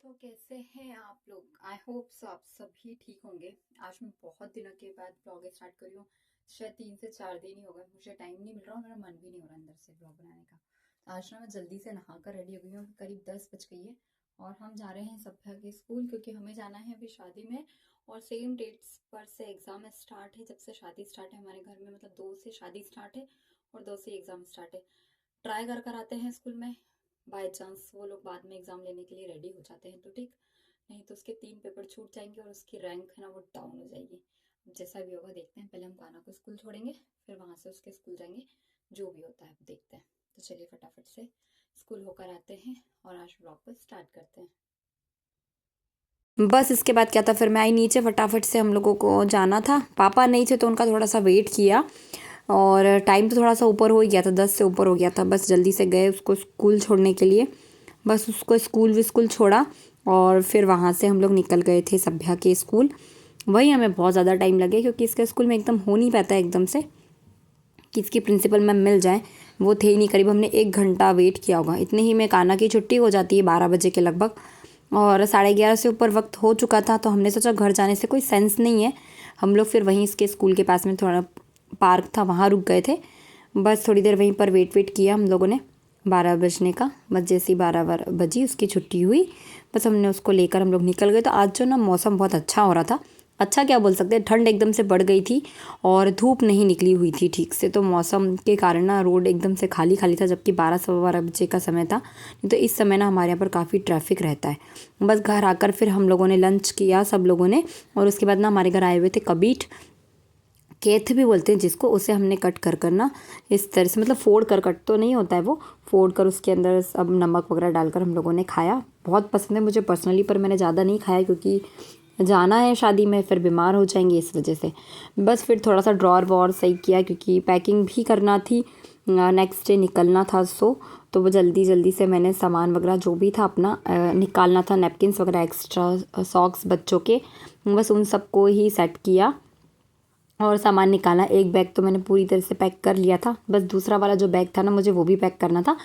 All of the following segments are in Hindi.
तो कैसे हैं आप लोग। आई होप सो आप सभी ठीक होंगे। आज मैं बहुत दिनों के बाद ब्लॉग स्टार्ट कर रही हूँ। शायद 3 से 4 दिन ही हो गए, मुझे टाइम नहीं मिल रहा और मेरा मन भी नहीं हो रहा अंदर से ब्लॉग बनाने का। तो आज ना मैं जल्दी से नहा कर रेडी हो गई हूँ। करीब 10 बज गई है और हम जा रहे हैं सभ्या के स्कूल, क्योंकि हमें जाना है अभी शादी में। और सेम डेट्स पर से एग्ज़ाम स्टार्ट है। जब से शादी स्टार्ट है हमारे घर में, मतलब 2 से शादी स्टार्ट है और 2 से एग्ज़ाम स्टार्ट है। ट्राई कर कर आते हैं स्कूल में, बाय चांस वो लोग बाद में एग्ज़ाम लेने के लिए रेडी हो जाते हैं तो ठीक, नहीं तो उसके 3 पेपर छूट जाएंगे और उसकी रैंक है ना वो डाउन हो जाएगी। जैसा भी होगा देखते हैं। पहले हम काना को स्कूल छोड़ेंगे, फिर वहाँ से उसके स्कूल जाएंगे। जो भी होता है अब देखते हैं। तो चलिए फटाफट से स्कूल होकर आते हैं और आज ब्लॉग को स्टार्ट करते हैं। बस इसके बाद क्या था, फिर मैं आई नीचे फटाफट से। हम लोगों को जाना था, पापा नहीं थे तो उनका थोड़ा सा वेट किया और टाइम तो थोड़ा सा ऊपर हो ही गया था, 10 से ऊपर हो गया था। बस जल्दी से गए उसको स्कूल छोड़ने के लिए। बस उसको स्कूल छोड़ा और फिर वहाँ से हम लोग निकल गए थे सभ्या के स्कूल। वही हमें बहुत ज़्यादा टाइम लगे क्योंकि इसके स्कूल में एकदम हो नहीं पाता एकदम से कि इसकी प्रिंसिपल मैम मिल जाए। वो थे ही नहीं, करीब हमने 1 घंटा वेट किया होगा। इतने ही में काना की छुट्टी हो जाती है 12 बजे के लगभग और 11:30 से ऊपर वक्त हो चुका था। तो हमने सोचा घर जाने से कोई सेंस नहीं है। हम लोग फिर वहीं इसके स्कूल के पास में थोड़ा पार्क था, वहाँ रुक गए थे। बस थोड़ी देर वहीं पर वेट किया हम लोगों ने 12 बजने का। बस जैसे ही 12 बजी उसकी छुट्टी हुई, बस हमने उसको लेकर हम लोग निकल गए। तो आज जो ना मौसम बहुत अच्छा हो रहा था। अच्छा क्या बोल सकते हैं, ठंड एकदम से बढ़ गई थी और धूप नहीं निकली हुई थी ठीक से। तो मौसम के कारण ना रोड एकदम से खाली खाली था, जबकि 12 सवा 12 बजे का समय था। नहीं तो इस समय ना हमारे यहाँ पर काफ़ी ट्रैफिक रहता है। बस घर आकर फिर हम लोगों ने लंच किया सब लोगों ने, और उसके बाद ना हमारे घर आए हुए थे कबीट, केथ भी बोलते हैं जिसको। उसे हमने कट कर कर ना इस तरह से, मतलब फोड़ कर, कट तो नहीं होता है वो, फोड़ कर उसके अंदर सब नमक वगैरह डालकर हम लोगों ने खाया। बहुत पसंद है मुझे पर्सनली, पर मैंने ज़्यादा नहीं खाया क्योंकि जाना है शादी में, फिर बीमार हो जाएंगे इस वजह से। बस फिर थोड़ा सा ड्रॉर वॉर सही किया क्योंकि पैकिंग भी करना थी, नेक्स्ट डे निकलना था। तो वो जल्दी जल्दी से मैंने सामान वगैरह जो भी था अपना निकालना था, नैपकिन्स वगैरह, एक्स्ट्रा सॉक्स बच्चों के, बस उन सबको ही सेट किया और सामान निकाला। एक बैग तो मैंने पूरी तरह से पैक कर लिया था, बस दूसरा वाला जो बैग था ना मुझे वो भी पैक करना था।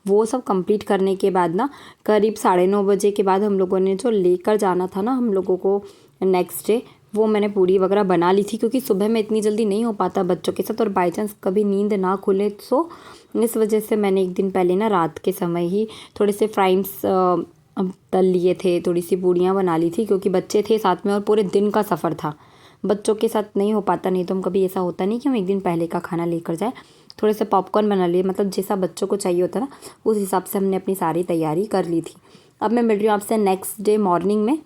वो सब कंप्लीट करने के बाद ना करीब 9:30 बजे के बाद हम लोगों ने जो लेकर जाना था ना हम लोगों को नेक्स्ट डे, वो मैंने पूरी वगैरह बना ली थी क्योंकि सुबह में इतनी जल्दी नहीं हो पाता बच्चों के साथ, और बाई चांस कभी नींद ना खुले तो इस वजह से मैंने एक दिन पहले ना रात के समय ही थोड़े से फ्राइम्स तल लिए थे, थोड़ी सी पूड़ियाँ बना ली थी क्योंकि बच्चे थे साथ में और पूरे दिन का सफ़र था। बच्चों के साथ नहीं हो पाता, नहीं तो हम कभी ऐसा होता नहीं कि हम एक दिन पहले का खाना लेकर जाए। थोड़े से पॉपकॉर्न बना लिए, मतलब जैसा बच्चों को चाहिए होता ना उस हिसाब से हमने अपनी सारी तैयारी कर ली थी। अब मैं मिल रही हूँ आपसे नेक्स्ट डे मॉर्निंग में।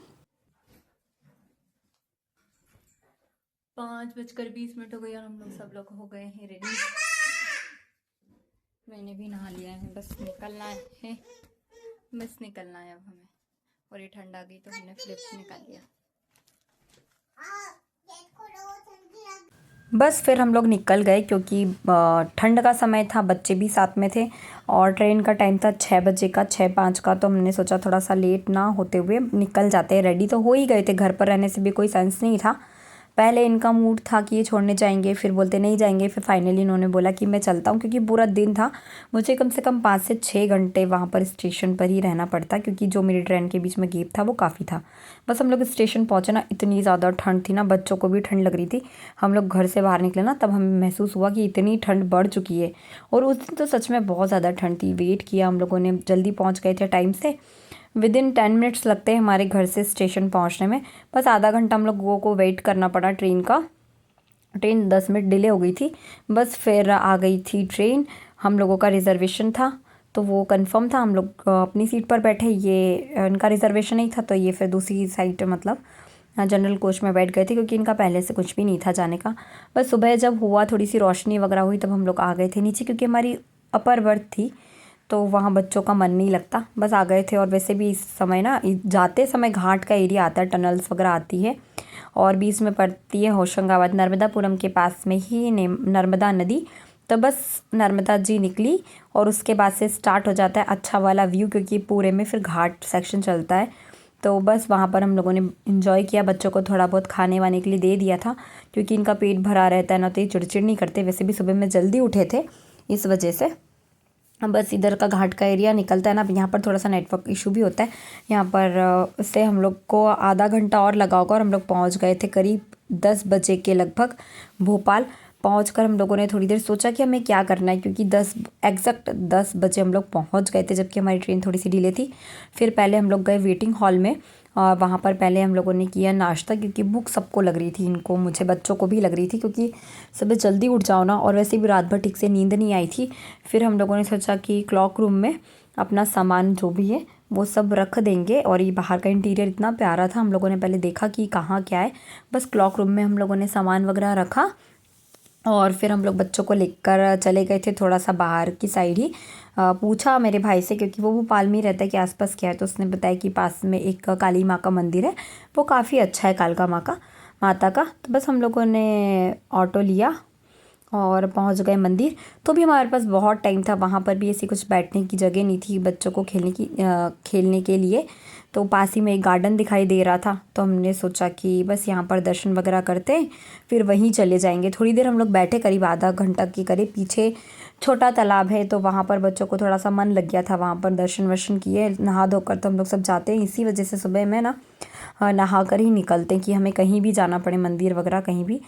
5:20 हो गई और हम लोग सब लोग हो गए हैं रेडी। मैंने भी नहा लिया है, बस निकलना है, बस निकलना है अब हमें। और ये ठंड आ गई तो हमने फ्लिप्स निकाल लिया। बस फिर हम लोग निकल गए क्योंकि ठंड का समय था, बच्चे भी साथ में थे और ट्रेन का टाइम था 6 बजे का, 6:05 का। तो हमने सोचा थोड़ा सा लेट ना होते हुए निकल जाते हैं। रेडी तो हो ही गए थे, घर पर रहने से भी कोई सेंस नहीं था। पहले इनका मूड था कि ये छोड़ने जाएंगे, फिर बोलते नहीं जाएंगे, फिर फाइनली इन्होंने बोला कि मैं चलता हूँ क्योंकि पूरा दिन था। मुझे कम से कम 5 से 6 घंटे वहाँ पर स्टेशन पर ही रहना पड़ता क्योंकि जो मेरी ट्रेन के बीच में गैप था वो काफ़ी था। बस हम लोग स्टेशन पहुँचे ना, इतनी ज़्यादा ठंड थी ना, बच्चों को भी ठंड लग रही थी। हम लोग घर से बाहर निकले ना तब हमें महसूस हुआ कि इतनी ठंड बढ़ चुकी है। और उस दिन तो सच में बहुत ज़्यादा ठंड थी। वेट किया हम लोगों ने, जल्दी पहुँच गए थे टाइम से। विदिन 10 मिनट्स लगते हैं हमारे घर से स्टेशन पहुंचने में। बस आधा घंटा हम लोगों को वेट करना पड़ा ट्रेन का। ट्रेन 10 मिनट डिले हो गई थी। बस फिर आ गई थी ट्रेन। हम लोगों का रिजर्वेशन था तो वो कंफर्म था, हम लोग अपनी सीट पर बैठे। ये इनका रिजर्वेशन नहीं था तो ये फिर दूसरी साइड, मतलब जनरल कोच में बैठ गए थे क्योंकि इनका पहले से कुछ भी नहीं था जाने का। बस सुबह जब हुआ, थोड़ी सी रोशनी वगैरह हुई, तब हम लोग आ गए थे नीचे क्योंकि हमारी अपर बर्थ थी तो वहाँ बच्चों का मन नहीं लगता। बस आ गए थे। और वैसे भी इस समय ना जाते समय घाट का एरिया आता है, टनल्स वगैरह आती है और बीच में पड़ती है होशंगाबाद, नर्मदापुरम के पास में ही नर्मदा नदी। तो बस नर्मदा जी निकली और उसके बाद से स्टार्ट हो जाता है अच्छा वाला व्यू क्योंकि पूरे में फिर घाट सेक्शन चलता है। तो बस वहाँ पर हम लोगों ने इन्जॉय किया। बच्चों को थोड़ा बहुत खाने वाने के लिए दे दिया था क्योंकि इनका पेट भरा रहता है ना, तो ये चिड़चिड़ नहीं करते। वैसे भी सुबह में जल्दी उठे थे इस वजह से। बस इधर का घाट का एरिया निकलता है ना, अब यहाँ पर थोड़ा सा नेटवर्क इशू भी होता है यहाँ पर। उससे हम लोग को आधा घंटा और लगा होगा और हम लोग पहुँच गए थे करीब 10 बजे के लगभग भोपाल। पहुंचकर हम लोगों ने थोड़ी देर सोचा कि हमें क्या करना है, क्योंकि 10 बजे हम लोग पहुंच गए थे, जबकि हमारी ट्रेन थोड़ी सी डिले थी। फिर पहले हम लोग गए वेटिंग हॉल में और वहाँ पर पहले हम लोगों ने किया नाश्ता, क्योंकि भूख सबको लग रही थी, इनको, मुझे, बच्चों को भी लग रही थी, क्योंकि सुबह जल्दी उठ जाओ ना, और वैसे भी रात भर ठीक से नींद नहीं आई थी। फिर हम लोगों ने सोचा कि क्लॉक रूम में अपना सामान जो भी है वो सब रख देंगे। और ये बाहर का इंटीरियर इतना प्यारा था, हम लोगों ने पहले देखा कि कहाँ क्या है। बस क्लॉक रूम में हम लोगों ने सामान वगैरह रखा और फिर हम लोग बच्चों को लेकर चले गए थे थोड़ा सा बाहर की साइड ही। पूछा मेरे भाई से, क्योंकि वो भोपाल में ही रहता है, कि आसपास क्या है, तो उसने बताया कि पास में एक काली माँ का मंदिर है, वो काफ़ी अच्छा है, कालका माता का। तो बस हम लोगों ने ऑटो लिया और पहुंच गए मंदिर। तो भी हमारे पास बहुत टाइम था, वहाँ पर भी ऐसी कुछ बैठने की जगह नहीं थी बच्चों को खेलने के लिए। तो पास ही में एक गार्डन दिखाई दे रहा था, तो हमने सोचा कि बस यहाँ पर दर्शन वगैरह करते हैं, फिर वहीं चले जाएंगे। थोड़ी देर हम लोग बैठे, करीब आधा घंटा के करीब। पीछे छोटा तालाब है, तो वहाँ पर बच्चों को थोड़ा सा मन लग गया था, वहाँ पर दर्शन वर्शन किए। नहा धोकर तो हम लोग सब जाते हैं, इसी वजह से सुबह में ना नहा कर ही निकलते हैं, कि हमें कहीं भी जाना पड़े, मंदिर वगैरह कहीं भी,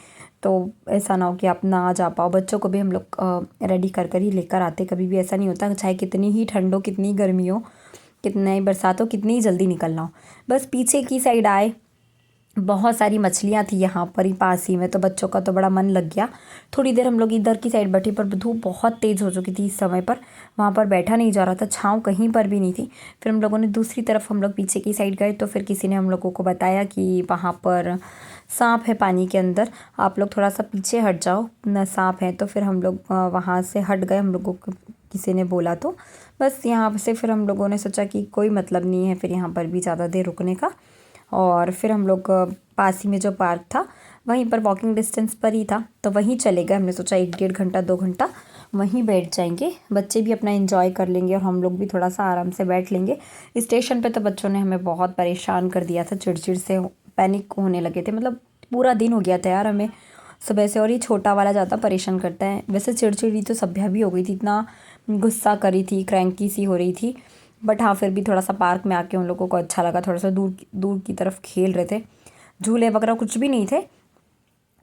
तो ऐसा ना हो कि आप ना जा पाओ। बच्चों को भी हम लोग रेडी कर कर ही लेकर आते, कभी भी ऐसा नहीं होता, चाहे कितनी ही ठंड हो, कितनी गर्मी हो, कितना ही बरसात हो, कितनी ही जल्दी निकलना हो। बस पीछे की साइड आए, बहुत सारी मछलियाँ थी यहाँ पर ही पास ही में, तो बच्चों का तो बड़ा मन लग गया। थोड़ी देर हम लोग इधर की साइड बैठे, पर धूप बहुत तेज़ हो चुकी थी इस समय पर, वहाँ पर बैठा नहीं जा रहा था, छाँव कहीं पर भी नहीं थी। फिर हम लोगों ने दूसरी तरफ, हम लोग पीछे की साइड गए, तो फिर किसी ने हम लोगों को बताया कि वहाँ पर सांप है पानी के अंदर, आप लोग थोड़ा सा पीछे हट जाओ, न सांप है। तो फिर हम लोग वहाँ से हट गए, हम लोगों को किसी ने बोला, तो बस यहाँ से फिर हम लोगों ने सोचा कि कोई मतलब नहीं है फिर यहाँ पर भी ज़्यादा देर रुकने का। और फिर हम लोग पास ही में जो पार्क था वहीं पर, वॉकिंग डिस्टेंस पर ही था, तो वहीं चले गए। हमने सोचा 1-1.5 घंटा 2 घंटा वहीं बैठ जाएंगे, बच्चे भी अपना एंजॉय कर लेंगे और हम लोग भी थोड़ा सा आराम से बैठ लेंगे। स्टेशन पे तो बच्चों ने हमें बहुत परेशान कर दिया था, चिड़चिड़ से पैनिक होने लगे थे, मतलब पूरा दिन हो गया था यार हमें सुबह से। और ये छोटा वाला ज़्यादा परेशान करता है, वैसे चिड़चिड़ी तो सभ्या भी हो गई थी, इतना गुस्सा करी थी, क्रैंकी सी हो रही थी। बट हाँ, फिर भी थोड़ा सा पार्क में आके उन लोगों को अच्छा लगा, थोड़ा सा दूर दूर की तरफ खेल रहे थे, झूले वगैरह कुछ भी नहीं थे,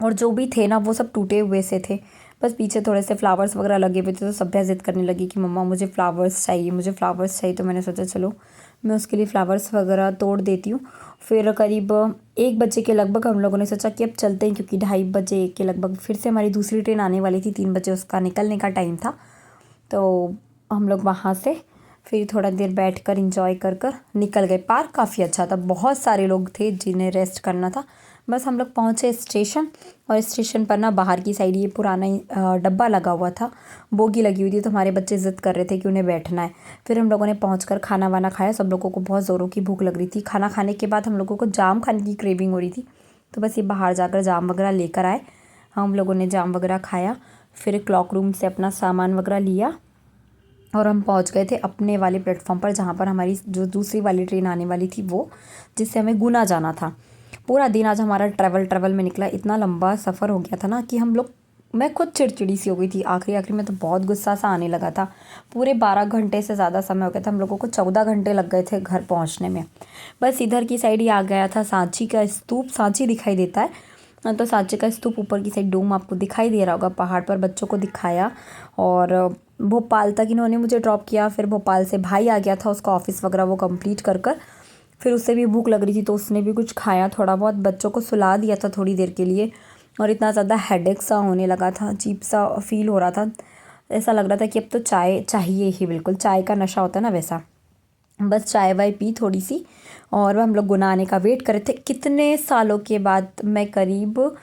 और जो भी थे ना वो सब टूटे हुए से थे। बस पीछे थोड़े से फ्लावर्स वगैरह लगे हुए थे, तो सभ्या ज़िद करने लगी कि मम्मा मुझे फ्लावर्स चाहिए, मुझे फ्लावर्स चाहिए। तो मैंने सोचा चलो मैं उसके लिए फ्लावर्स वगैरह तोड़ देती हूँ। फिर करीब 1 बजे के लगभग हम लोगों ने सोचा कि अब चलते हैं, क्योंकि 2:30 बजे के लगभग फिर से हमारी दूसरी ट्रेन आने वाली थी, 3 बजे उसका निकलने का टाइम था। तो हम लोग वहाँ से फिर थोड़ा देर बैठकर एंजॉय कर कर निकल गए। पार्क काफ़ी अच्छा था, बहुत सारे लोग थे जिन्हें रेस्ट करना था। बस हम लोग पहुँचे स्टेशन, और स्टेशन पर ना बाहर की साइड ये पुराना डब्बा लगा हुआ था, बोगी लगी हुई थी, तो हमारे बच्चे ज़िद कर रहे थे कि उन्हें बैठना है। फिर हम लोगों ने पहुँचकर खाना वाना खाया, सब लोगों को बहुत ज़ोरों की भूख लग रही थी। खाना खाने के बाद हम लोगों को जाम खाने की क्रेविंग हो रही थी, तो बस ये बाहर जाकर जाम वगैरह लेकर आए, हम लोगों ने जाम वगैरह खाया। फिर क्लॉक रूम से अपना सामान वगैरह लिया और हम पहुंच गए थे अपने वाले प्लेटफॉर्म पर, जहां पर हमारी जो दूसरी वाली ट्रेन आने वाली थी, वो जिससे हमें गुना जाना था। पूरा दिन आज हमारा ट्रैवल में निकला, इतना लंबा सफ़र हो गया था ना कि मैं खुद चिड़चिड़ी सी हो गई थी। आखिरी में तो बहुत गुस्सा सा आने लगा था। पूरे 12 घंटे से ज़्यादा समय हो गया था, हम लोगों को 14 घंटे लग गए थे घर पहुँचने में। बस इधर की साइड ही आ गया था सांची का स्तूप, सांची दिखाई देता है, तो सांची का स्तूप ऊपर की साइड डोम आपको दिखाई दे रहा होगा पहाड़ पर, बच्चों को दिखाया। और भोपाल तक इन्होंने मुझे ड्रॉप किया। फिर भोपाल से भाई आ गया था, उसका ऑफिस वगैरह वो कंप्लीट कर कर फिर उससे भी भूख लग रही थी, तो उसने भी कुछ खाया, थोड़ा बहुत बच्चों को सुला दिया था थोड़ी देर के लिए। और इतना ज़्यादा हेडेक सा होने लगा था, अजीब सा फील हो रहा था, ऐसा लग रहा था कि अब तो चाय चाहिए ही, बिल्कुल चाय का नशा होता है ना वैसा। बस चाय वाय पी थोड़ी सी, और हम लोग गुना आने का वेट कर रहे थे। कितने सालों के बाद, मैं करीब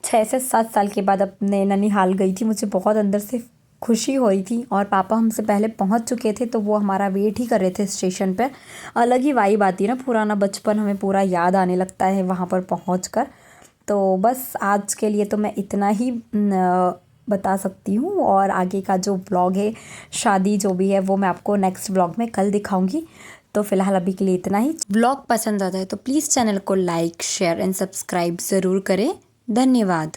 6 से 7 साल के बाद अपने ननिहाल गई थी। मुझे बहुत अंदर से खुशी हो रही थी, और पापा हमसे पहले पहुंच चुके थे, तो वो हमारा वेट ही कर रहे थे स्टेशन पे। अलग ही वाइब आती है ना, पुराना बचपन हमें पूरा याद आने लगता है वहाँ पर पहुँचकर। तो बस आज के लिए तो मैं इतना ही बता सकती हूँ, और आगे का जो ब्लॉग है, शादी जो भी है, वो मैं आपको नेक्स्ट ब्लॉग में कल दिखाऊंगी। तो फिलहाल अभी के लिए इतना ही। ब्लॉग पसंद आता है तो प्लीज़ चैनल को लाइक, शेयर एंड सब्सक्राइब ज़रूर करें। धन्यवाद।